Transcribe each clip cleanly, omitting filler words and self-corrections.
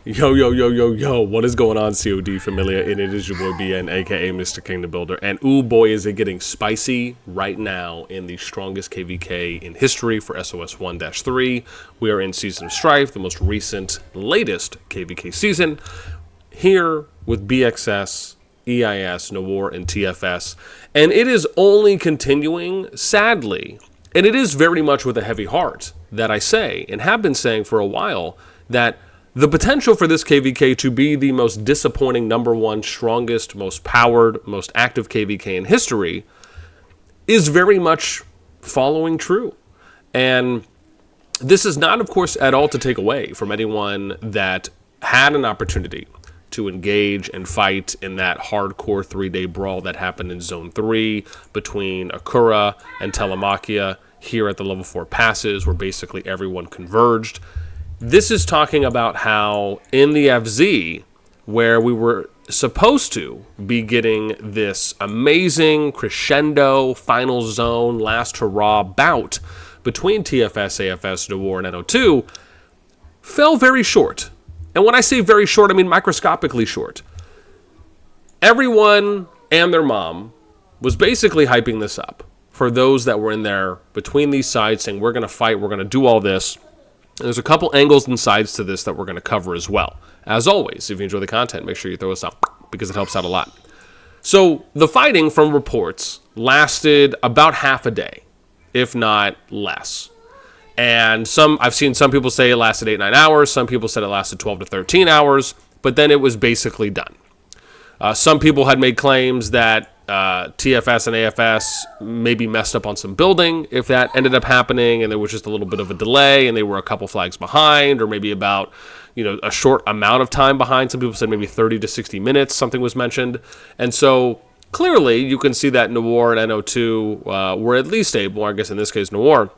Yo, yo, yo, yo, yo, what is going on, CoD Familia? And it is your boy BN, aka Mr. King the Builder. And ooh boy, is it getting spicy right now in the strongest KvK in history for SOS 1-3. We are in Season of Strife, the most recent, latest KvK season, here with BxS, EIS, NOIR, and TFS. And it is only continuing, sadly, and it is very much with a heavy heart that I say, and have been saying for a while, that the potential for this KvK to be the most disappointing, number one, strongest, most powered, most active KvK in history is very much following true. And this is not, of course, at all to take away from anyone that had an opportunity to engage and fight in that hardcore 3-day brawl that happened in Zone 3 between Akura and Telemakia here at the level 4 passes, where basically everyone converged. This is talking about how in the FZ, where we were supposed to be getting this amazing crescendo final zone last hurrah bout between TFS, AFS, NOIR, and NO2, fell very short. And when I say very short, I mean microscopically short. Everyone and their mom was basically hyping this up for those that were in there between these sides, saying we're going to fight, we're going to do all this. And there's a couple angles and sides to this that we're going to cover as well. As always, if you enjoy the content, make sure you throw us out because it helps out a lot. So the fighting, from reports, lasted about half a day, if not less. And I've seen some people say it lasted 8-9 hours. Some people said it lasted 12 to 13 hours. But then it was basically done. Some people had made claims that TFS and AFS maybe messed up on some building if that ended up happening, and there was just a little bit of a delay and they were a couple flags behind, or maybe about, a short amount of time behind. Some people said maybe 30 to 60 minutes, something was mentioned. And so clearly you can see that NOIR and NO2 were at least able, I guess in this case NOIR,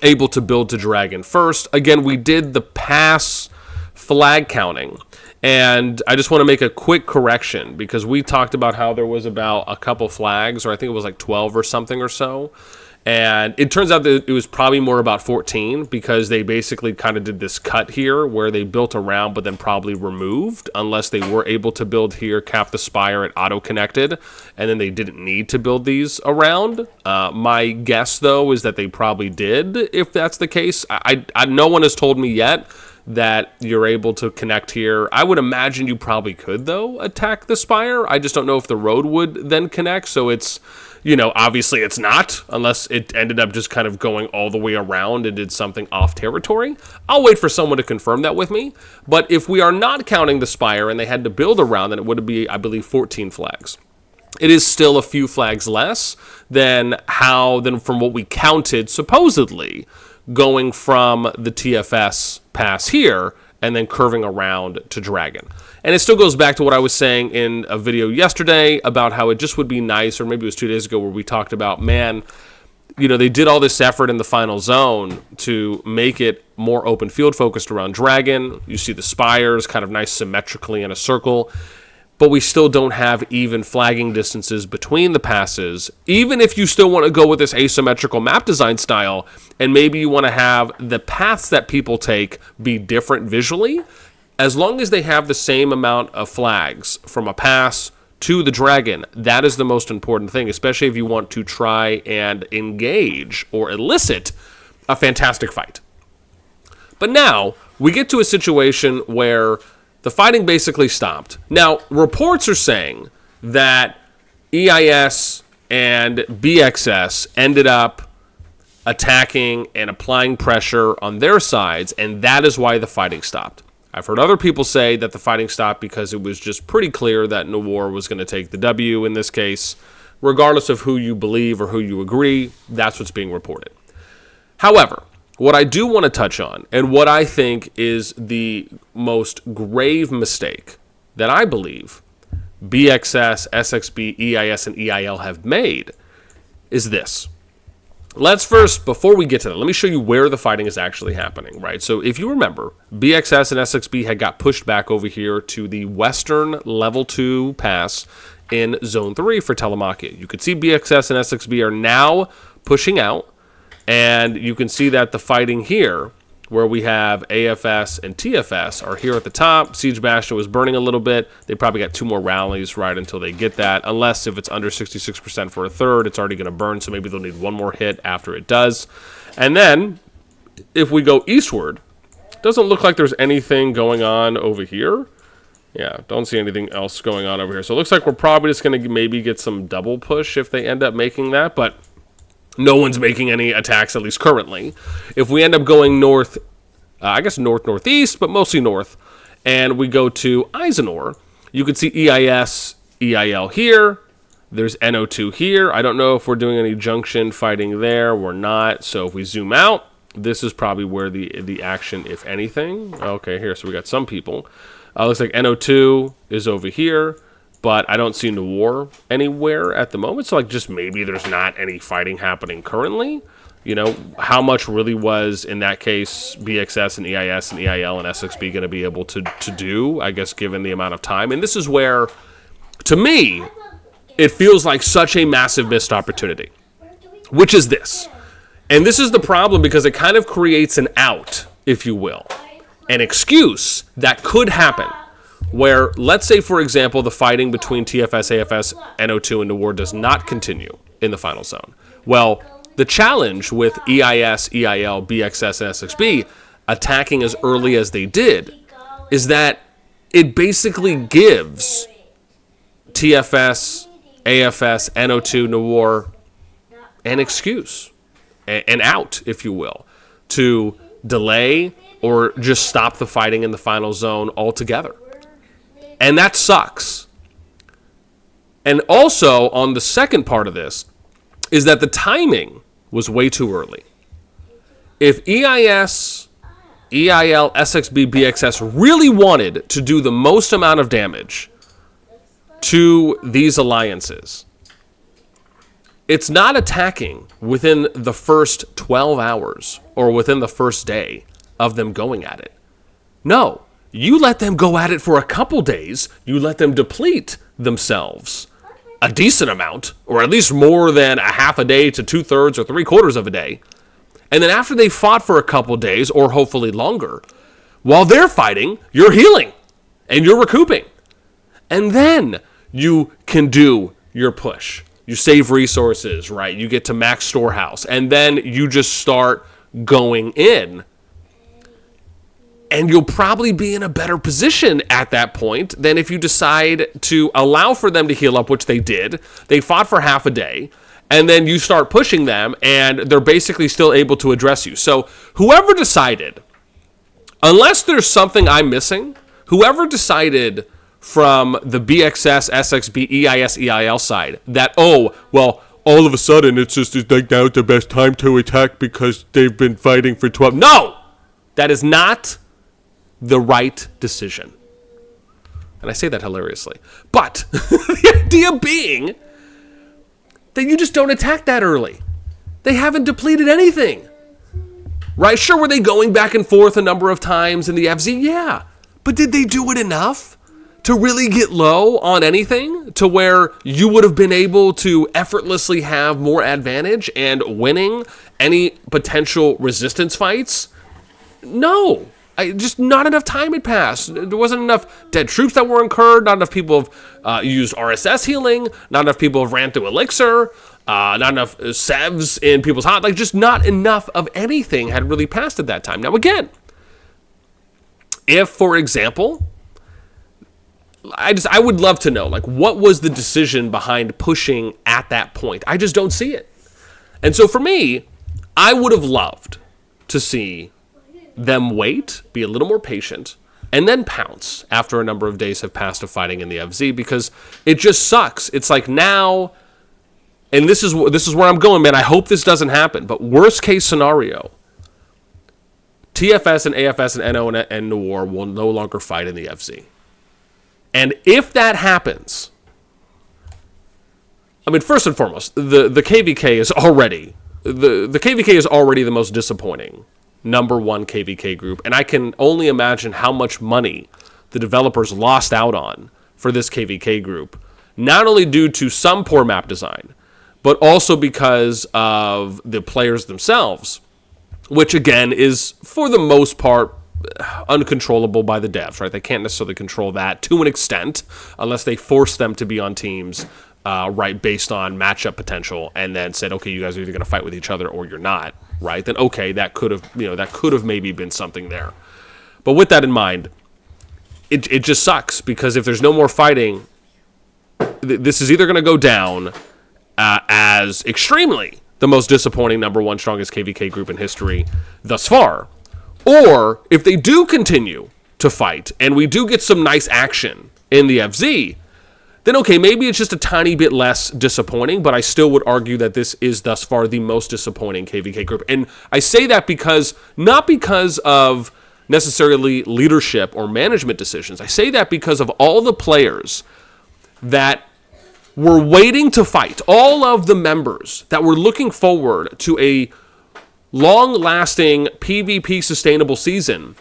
able to build to Dragon first. Again, we did the pass flag counting. And I just want to make a quick correction, because we talked about how there was about a couple flags, or I think it was like 12 or something or so. And it turns out that it was probably more about 14, because they basically kind of did this cut here where they built around but then probably removed, unless they were able to build here, cap the spire, it auto-connected, and then they didn't need to build these around. My guess, though, is that they probably did, if that's the case. No one has told me yet that you're able to connect here. I would imagine you probably could, though, attack the spire. I just don't know if the road would then connect. So it's, obviously it's not, unless it ended up just kind of going all the way around and did something off territory. I'll wait for someone to confirm that with me. But if we are not counting the spire and they had to build around, then it would be, I believe, 14 flags. It is still a few flags less than from what we counted, supposedly, going from the TFS pass here and then curving around to Dragon. And it still goes back to what I was saying in a video yesterday about how it just would be nice, or maybe it was 2 days ago, where we talked about, man, they did all this effort in the final zone to make it more open field focused around Dragon. You see the spires kind of nice symmetrically in a circle, but we still don't have even flagging distances between the passes. Even if you still want to go with this asymmetrical map design style, and maybe you want to have the paths that people take be different visually, as long as they have the same amount of flags from a pass to the Dragon, that is the most important thing, especially if you want to try and engage or elicit a fantastic fight. But now we get to a situation where the fighting basically stopped. Now, reports are saying that EIS and BxS ended up attacking and applying pressure on their sides, and that is why the fighting stopped. I've heard other people say that the fighting stopped because it was just pretty clear that NOIR was going to take the W in this case. Regardless of who you believe or who you agree, that's what's being reported. However, what I do want to touch on, and what I think is the most grave mistake that I believe BxS, SXB, EIS, and EIL have made, is this. Let's first, before we get to that, let me show you where the fighting is actually happening, right? So if you remember, BxS and SXB had got pushed back over here to the western level 2 pass in Zone 3 for Telemakia. You can see BxS and SXB are now pushing out, and you can see that the fighting here where we have AFS and TFS are here at the top. Siege Bastion was burning a little bit. They probably got 2 more rallies right until they get that. Unless if it's under 66% for a third, it's already going to burn, so maybe they'll need 1 more hit after it does. And then, if we go eastward, doesn't look like there's anything going on over here. Yeah, don't see anything else going on over here. So it looks like we're probably just going to maybe get some double push if they end up making that, but no one's making any attacks, at least currently. If we end up going north, I guess north-northeast, but mostly north, and we go to Eisenhower, you can see EIS, EIL here. There's NO2 here. I don't know if we're doing any junction fighting there. We're not. So if we zoom out, this is probably where the action, if anything. Okay, here, so we got some people. Looks like NO2 is over here, but I don't see NOIR anywhere at the moment. So, like, just maybe there's not any fighting happening currently. You know, how much really was, in that case, BxS and EIS and EIL and SXB going to be able to do, I guess, given the amount of time? And this is where, to me, it feels like such a massive missed opportunity, which is this. And this is the problem because it kind of creates an out, if you will, an excuse that could happen where, let's say, for example, the fighting between TFS, AFS, NO2, and NOIR does not continue in the final zone. Well, the challenge with EIS, EIL, BxS, and SXB attacking as early as they did is that it basically gives TFS, AFS, NO2, NOIR an excuse, an out, if you will, to delay or just stop the fighting in the final zone altogether. And that sucks. And also, on the second part of this, is that the timing was way too early. If EIS, EIL, SXB, BxS really wanted to do the most amount of damage to these alliances, it's not attacking within the first 12 hours or within the first day of them going at it. No, you let them go at it for a couple days. You let them deplete themselves a decent amount, or at least more than a half a day to 2/3 or 3/4 of a day. And then after they fought for a couple days, or hopefully longer, while they're fighting, you're healing and you're recouping. And then you can do your push. You save resources, right? You get to max storehouse. And then you just start going in. And you'll probably be in a better position at that point than if you decide to allow for them to heal up, which they did. They fought for half a day. And then you start pushing them, and they're basically still able to address you. So whoever decided, unless there's something I'm missing, whoever decided from the BxS, SXB, EIS, EIL side that, oh, well, all of a sudden it's just like now the best time to attack because they've been fighting for 12. No! That is not the right decision. And I say that hilariously. But the idea being that you just don't attack that early. They haven't depleted anything. Right? Sure, were they going back and forth a number of times in the FZ? Yeah. But did they do it enough to really get low on anything to where you would have been able to effortlessly have more advantage and winning any potential resistance fights? No. Just not enough time had passed. There wasn't enough dead troops that were incurred. Not enough people have used RSS healing. Not enough people have ran through Elixir. Not enough sevs in people's hot. Like, just not enough of anything had really passed at that time. Now, again, if, for example, I would love to know, like, what was the decision behind pushing at that point? I just don't see it. And so for me, I would have loved to see them wait, be a little more patient, and then pounce after a number of days have passed of fighting in the FZ, because it just sucks. It's like now, and this is where I'm going, man. I hope this doesn't happen, but worst case scenario, TFS and AFS and NO and NOIR will no longer fight in the FZ. And if that happens, I mean, first and foremost, the KvK is already the KvK is already the most disappointing number one KvK group, and I can only imagine how much money the developers lost out on for this KvK group, not only due to some poor map design, but also because of the players themselves which again is for the most part uncontrollable by the devs, right? They can't necessarily control that to an extent unless they force them to be on teams, right, based on matchup potential, and then said, okay, you guys are either going to fight with each other or you're not, right? Then okay, that could have maybe been something there. But with that in mind, it just sucks because if there's no more fighting, this is either going to go down as extremely the most disappointing number one strongest KvK group in history thus far. Or if they do continue to fight and we do get some nice action in the FZ, then okay, maybe it's just a tiny bit less disappointing, but I still would argue that this is thus far the most disappointing KvK group. And I say that not because of necessarily leadership or management decisions. I say that because of all the players that were waiting to fight, all of the members that were looking forward to a long-lasting PvP sustainable season,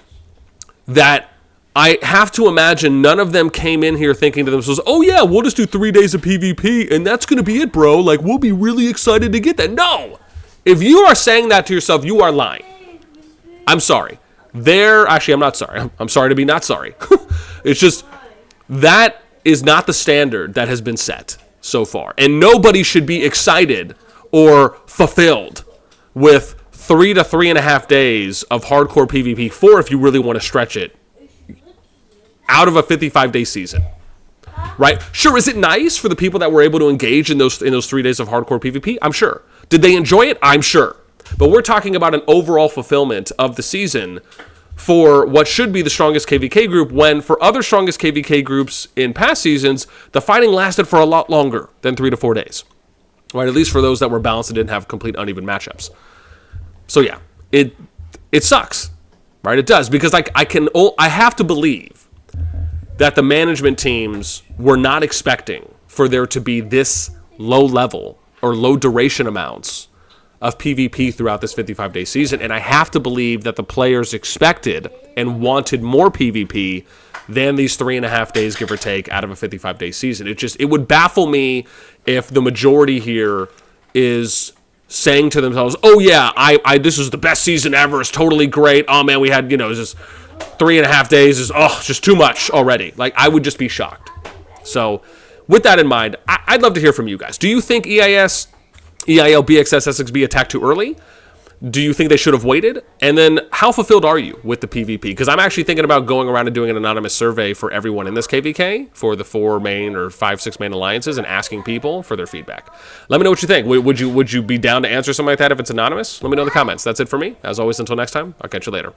that I have to imagine none of them came in here thinking to themselves, oh yeah, we'll just do 3 days of PvP and that's going to be it, bro. Like, we'll be really excited to get that. No! If you are saying that to yourself, you are lying. I'm sorry. Actually, I'm not sorry. I'm sorry to be not sorry. It's just, that is not the standard that has been set so far. And nobody should be excited or fulfilled with 3 to 3.5 days of hardcore PvP, 4 if you really want to stretch it, out of a 55-day season, right? Sure, is it nice for the people that were able to engage in those 3 days of hardcore PvP? I'm sure. Did they enjoy it? I'm sure. But we're talking about an overall fulfillment of the season for what should be the strongest KvK group, when for other strongest KvK groups in past seasons, the fighting lasted for a lot longer than 3 to 4 days, right? At least for those that were balanced and didn't have complete uneven matchups. So yeah, it sucks, right? It does, because I have to believe that the management teams were not expecting for there to be this low level or low duration amounts of PvP throughout this 55-day season, and I have to believe that the players expected and wanted more PvP than these 3.5 days, give or take, out of a 55-day season. It would baffle me if the majority here is saying to themselves, oh yeah, I this is the best season ever, it's totally great, oh man, we had, it's just 3.5 days is, just too much already. Like, I would just be shocked. So, with that in mind, I'd love to hear from you guys. Do you think EIS, EIL, BxS, SXB attacked too early? Do you think they should have waited? And then, how fulfilled are you with the PvP? Because I'm actually thinking about going around and doing an anonymous survey for everyone in this KvK, for the 4 main or 5, 6 main alliances, and asking people for their feedback. Let me know what you think. Would you be down to answer something like that if it's anonymous? Let me know in the comments. That's it for me. As always, until next time, I'll catch you later.